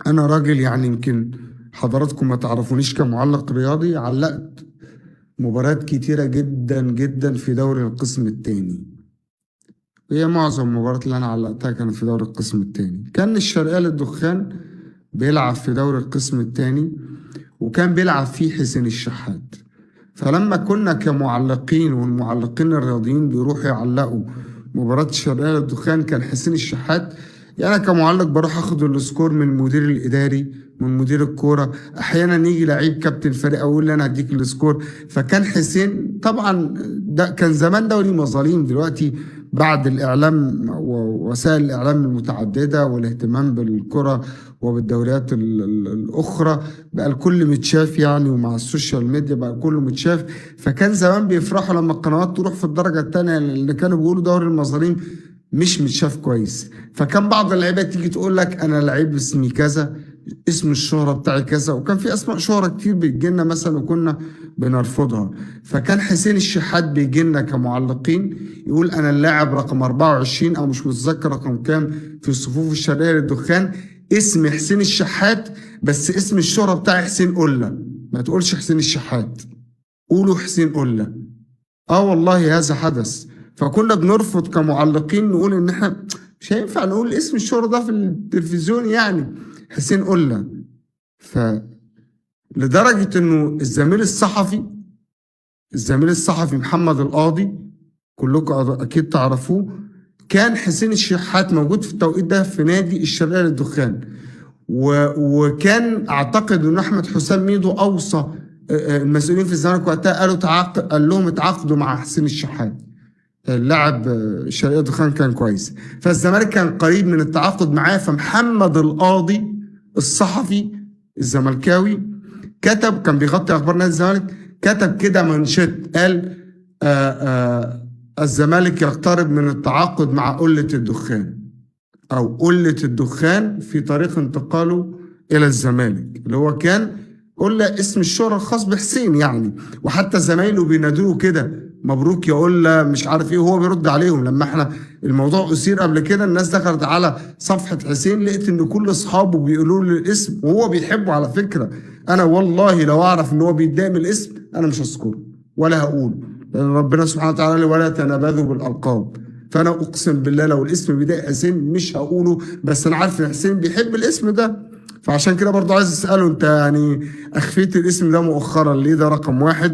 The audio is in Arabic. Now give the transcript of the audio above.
أنا راجل يعني يمكن حضراتكم ما تعرفونيش كمعلق رياضي، علقت مباريات كتيرة جدا جدا في دوري القسم الثاني. هي معظم المباريات اللي أنا علقتها كانت في دوري القسم الثاني. كان الشرقية للدخان بيلعب في دوري القسم الثاني، وكان بيلعب فيه حسين الشحات. فلما كنا كمعلقين والمعلقين الرياضيين بيروحوا يعلقوا مباراة الشرقية للدخان، كان حسين الشحات. يعني أنا كمعلق بروح أخد السكور من المدير الإداري، من مدير الكورة. أحيانا يجي لعيب كابتن فريق أقول لي أنا هديك السكور. فكان حسين طبعا ده كان زمان دوري مظالم. دلوقتي بعد الإعلام ووسائل الإعلام المتعددة والاهتمام بالكرة وبالدوريات الأخرى بقى الكل متشاف يعني، ومع السوشيال ميديا بقى كله متشاف. فكان زمان بيفرحوا لما القنوات تروح في الدرجة الثانية، اللي كانوا بيقولوا دوري المظالم مش متشاف كويس. فكان بعض اللعيبة تيجي تقول لك أنا لعيب اسمي كذا، اسم الشهرة بتاعي كذا، وكان في أسماء شهرة كتير بتجيلنا مثلا وكنا بنرفضها. فكان حسين الشحات بيجيلنا كمعلقين يقول أنا اللاعب رقم 24 أو مش متذكر رقم كام في صفوف الشرقية للدخان، اسم حسين الشحات، بس اسم الشهرة بتاعي حسين قلة. ما تقولش حسين الشحات، قولوا حسين قلة. والله هذا حدث. فكنا بنرفض كمعلقين، نقول ان احنا مش هينفع نقول اسم الشهرة ده في التلفزيون، يعني حسين قلة. لدرجة انه الزميل الصحفي محمد القاضي، كلكم اكيد تعرفوه، كان حسين الشحات موجود في التوقيت ده في نادي الشرقية للدخان، وكان اعتقد ان احمد حسام ميدو اوصى المسؤولين في الزمالك وقتها، قال لهم اتعاقدوا مع حسين الشحات. اللاعب الشرقية للدخان كان كويس، فالزمالك كان قريب من التعاقد معاه. فمحمد القاضي الصحفي الزملكاوي كتب، كان بيغطي اخبار نادي الزمالك، كتب كده منشط قال الزمالك يقترب من التعاقد مع قلة الدخان، او قلة الدخان في طريق انتقاله الى الزمالك، اللي هو كان قلة اسم الشهرة الخاص بحسين يعني. وحتى زمايله بينادوه كده مبروك يا قلة مش عارف ايه، وهو بيرد عليهم. لما احنا الموضوع اثير قبل كده، الناس دخلت على صفحة حسين لقيت ان كل اصحابه بيقولوا له الاسم، وهو بيحبه على فكرة. انا والله لو اعرف ان هو بيتضايق من الاسم انا مش هذكره ولا هقوله، لان ربنا سبحانه وتعالى ولا تنابذوا بالالقاب. فانا اقسم بالله لو الاسم بيضايق حسين مش هقوله، بس انا عارف ان حسين بيحب الاسم ده. فعشان كده برضو عايز اساله، انت يعني اخفيت الاسم ده مؤخرا ليه؟ ده رقم 1.